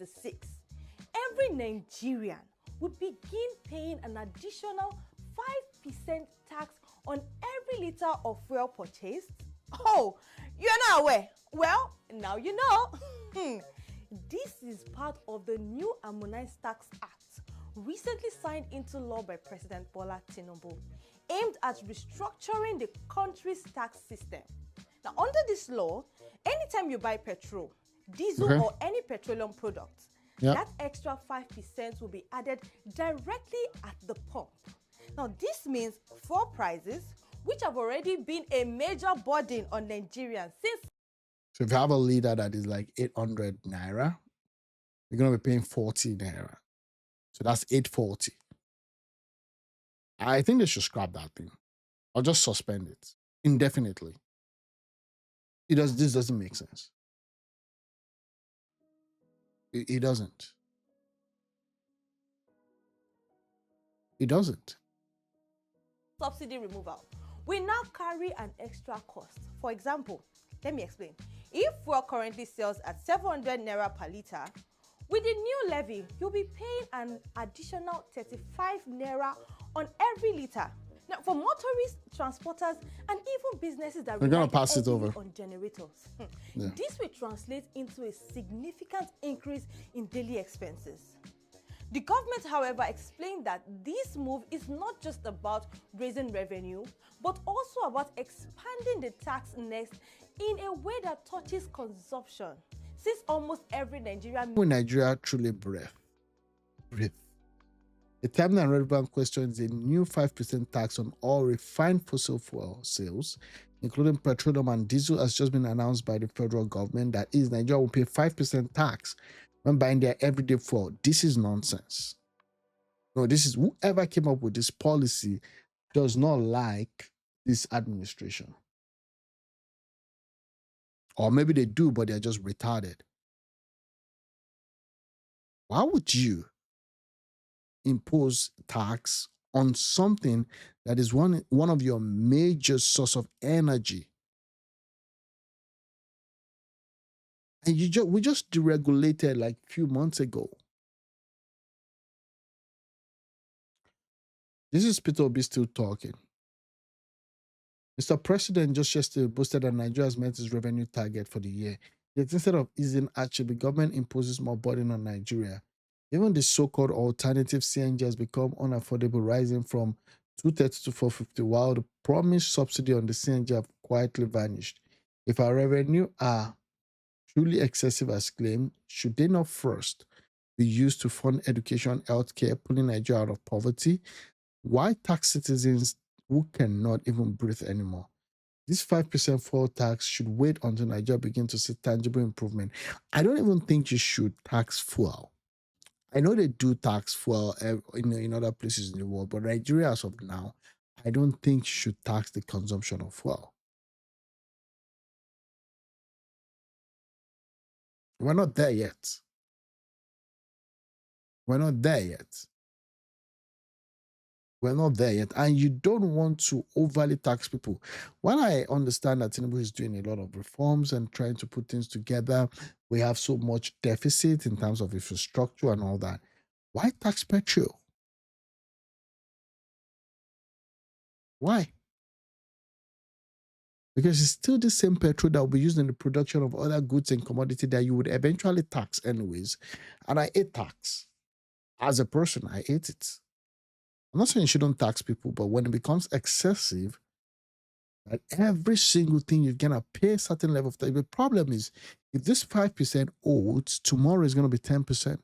2026, every Nigerian would begin paying an additional 5% tax on every liter of fuel purchased. Oh, you're not aware? Well, now you know. This is part of the new Harmonized Tax Act, recently signed into law by President Bola TINUBU, aimed at restructuring the country's tax system. Now, under this law, anytime you buy petrol, diesel, or any petroleum product, that extra 5% will be added directly at the pump. Now, this means fuel prices, which have already been a major burden on Nigerians since. So if you have a liter that is like 800 naira, you're going to be paying 40 naira. So that's 840. I think they should scrap that thing. Or just suspend it indefinitely. This doesn't make sense. It doesn't. It doesn't. Subsidy removal will now carry an extra cost. For example, let me explain. If fuel currently sells at 700 naira per liter, with the new levy, you'll be paying an additional 35 naira on every liter. Now, for motorists, transporters, and even businesses that rely on generators, this will translate into a significant increase in daily expenses. The government, however, explained that this move is not just about raising revenue, but also about expanding the tax nest in a way that touches consumption, since almost every Nigerian... When Nigeria truly breathe. The timely and relevant question is a new 5% tax on all refined fossil fuel sales, including petroleum and diesel, has just been announced by the federal government. That is, Nigeria will pay 5% tax when buying their everyday fuel. This is nonsense. No, this is whoever came up with this policy does not like this administration. Or maybe they do, but they're just retarded. Why would you impose tax on something that is one of your major source of energy? And we just deregulated like a few months ago. This is Peter Obi still talking. Mr. President just yesterday boasted that Nigeria has met its revenue target for the year. Yet instead of easing action, the government imposes more burden on Nigeria. Even the so-called alternative CNG has become unaffordable, rising from 230 to 450, while the promised subsidy on the CNG have quietly vanished. If our revenue are truly excessive as claimed, should they not first be used to fund education, healthcare, pulling Nigeria out of poverty? Why tax citizens who cannot even breathe anymore? This 5% fuel tax should wait until Nigeria begins to see tangible improvement. I don't even think you should tax fuel. I know they do tax fuel in other places in the world, but Nigeria, as of now, I don't think you should tax the consumption of fuel. We're not there yet. We're not there yet. We're not there yet. And you don't want to overly tax people. While I understand that TINUBU is doing a lot of reforms and trying to put things together, we have so much deficit in terms of infrastructure and all that. Why tax petrol? Why? Because it's still the same petrol that will be used in the production of other goods and commodity that you would eventually tax anyways. And I hate tax. As a person, I hate it. I'm not saying you shouldn't tax people, but when it becomes excessive, that every single thing you're going to pay a certain level of tax. The problem is, if this 5% holds, tomorrow is going to be 10%.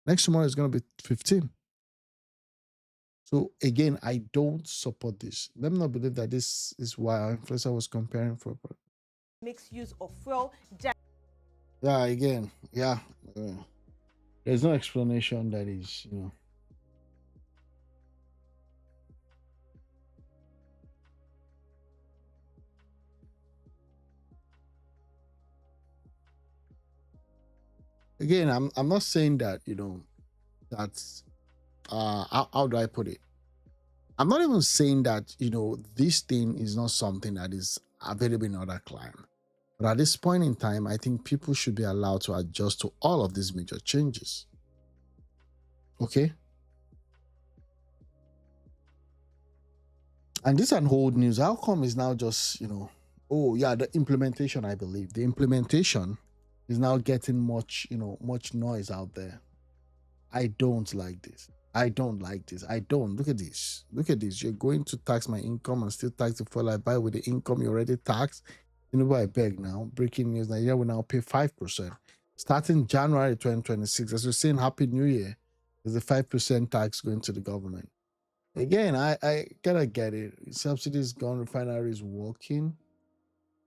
Next tomorrow is going to be 15%. So again, I don't support this. Let me not believe that this is why our influencer was comparing for makes use of fuel. Yeah, again, yeah. There's no explanation that is, Again, I'm not saying that, that's how do I put it? I'm not even saying that, this thing is not something that is available in other climes. But at this point in time, I think people should be allowed to adjust to all of these major changes. Okay? And this is old news. How come is now just, oh yeah, the implementation, I believe. The implementation is now getting much noise out there. I don't like this. I don't like this. I don't. Look at this. Look at this. You're going to tax my income and still tax the fuel I buy with the income you already taxed. I beg now. Breaking news. Nigeria will now pay 5%. Starting January 2026. As we're saying, Happy New Year. There's a 5% tax going to the government. Again, I gotta get it. Subsidies gone, refineries working.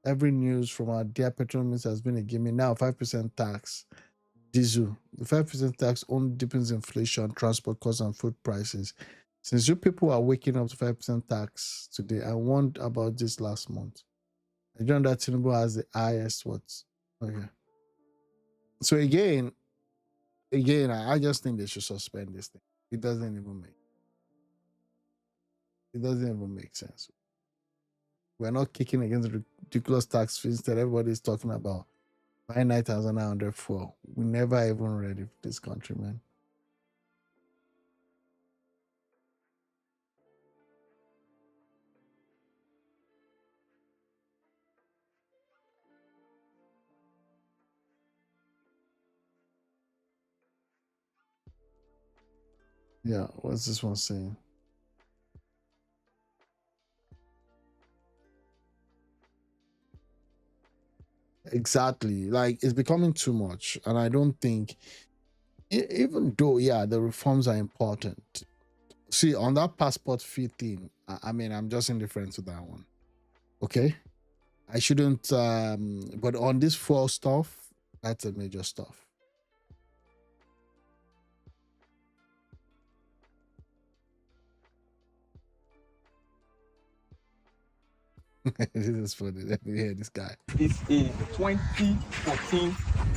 Every news from our dear petrol minister has been a gimme. Now 5% tax. Diesel. The 5% tax only deepens inflation, transport costs, and food prices. Since you people are waking up to 5% tax today, I warned about this last month. I know that TINUBU has the highest what? Okay. So again, I just think they should suspend this thing. It doesn't even make sense. We're not kicking against the ridiculous tax fees that everybody's talking about. Buy 9,900 for. We never even ready for this country, man. Yeah, what's this one saying? Exactly. Like, it's becoming too much. And I don't think, even though, yeah, the reforms are important. See, on that passport fee thing, I mean, I'm just indifferent to that one. Okay? I shouldn't, but on this fuel stuff, that's a major stuff. This is funny. Let me hear this guy. It's a 2014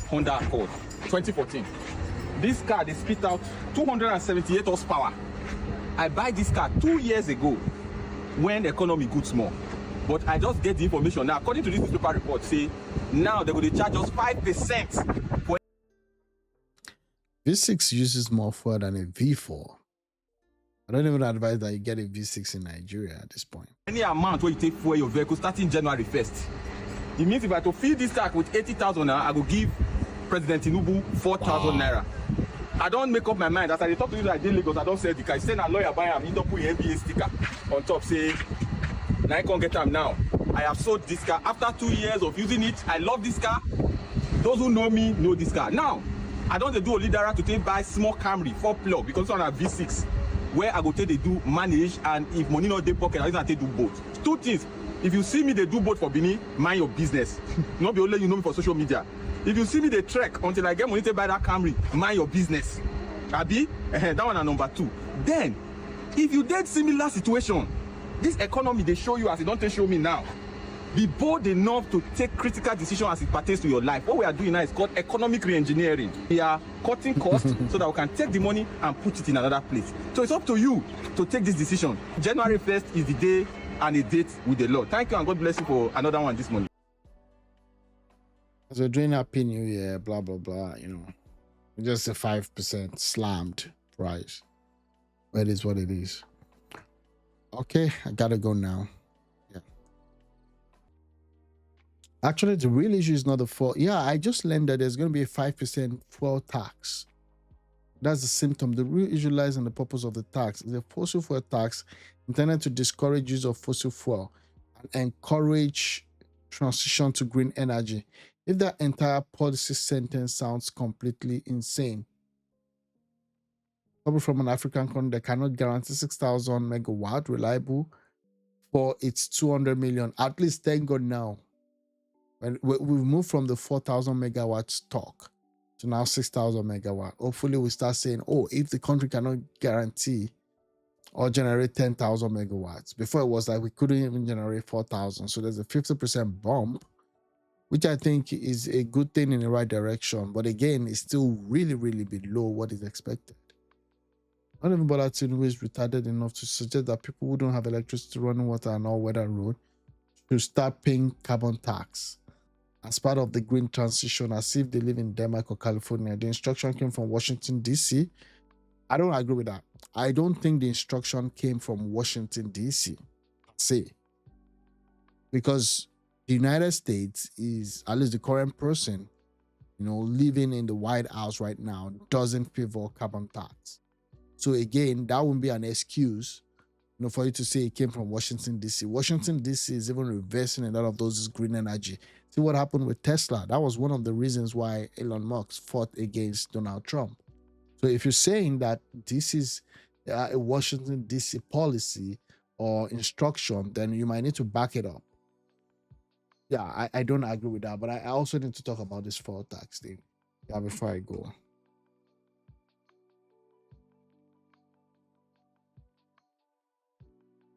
Honda Accord. 2014. This car, they spit out 278 horsepower. I buy this car 2 years ago when the economy good small. But I just get the information now. According to this newspaper report, say now they're going to charge us 5% for V6 uses more fuel than a V4. I don't even advise that you get a V6 in Nigeria at this point. Any amount where you take for your vehicle starting January 1st. It means if I to fill this car with 80,000 naira, I will give President TINUBU 4,000 naira. I don't make up my mind. As I talk to you like Lagos, I don't sell the car. I send a lawyer buy him, he don't put a NBA sticker on top, say, now I can't get them now. I have sold this car. After 2 years of using it, I love this car. Those who know me know this car. Now, I don't do a leader to take buy small Camry 4-plug because on a V6. Where I go take they do manage, and if money not dey pocket, I take do both. Two things. If you see me they do both for Bini, mind your business. Not be only you know me for social media. If you see me they trek until I get money to buy that Camry, mind your business. Abi, that one is number 2. Then, if you did similar situation, this economy they show you as it don't they show me now. Be bold enough to take critical decisions as it pertains to your life. What we are doing now is called economic re-engineering. We are cutting costs so that we can take the money and put it in another place. So it's up to you to take this decision. January 1st is the day and a date with the Lord. Thank you and God bless you for another one this morning. As we're doing Happy New Year, blah, blah, blah, just a 5% slammed price. But it is what it is. Okay, I gotta go now. Actually, the real issue is not the fuel. Yeah, I just learned that there's going to be a 5% fuel tax. That's the symptom. The real issue lies in the purpose of the tax. It's a fossil fuel tax intended to discourage use of fossil fuel and encourage transition to green energy. If that entire policy sentence sounds completely insane. Coming from an African country that cannot guarantee 6,000 megawatt reliable for its 200 million, at least thank God now. And we've moved from the 4,000 megawatt stock to now 6,000 megawatt. Hopefully we start saying, oh, if the country cannot guarantee or generate 10,000 megawatts. Before it was like we couldn't even generate 4,000. So there's a 50% bump, which I think is a good thing in the right direction. But again, it's still really, really below what is expected. Not even Bola Tinubu is retarded enough to suggest that people who don't have electricity, running water, and all weather road should start paying carbon tax. as part of the green transition, as if they live in Denmark or California. The instruction came from Washington, D.C. I don't agree with that. I don't think the instruction came from Washington, D.C. Say, because the United States is, at least the current person, living in the White House right now, doesn't favor carbon tax. So again, that wouldn't be an excuse, for you to say it came from Washington, D.C. Washington, D.C. is even reversing a lot of those green energy. See what happened with Tesla. That was one of the reasons why Elon Musk fought against Donald Trump. So if you're saying that this is a Washington, D.C. policy or instruction, then you might need to back it up. Yeah, I don't agree with that, but I also need to talk about this fuel tax thing before I go.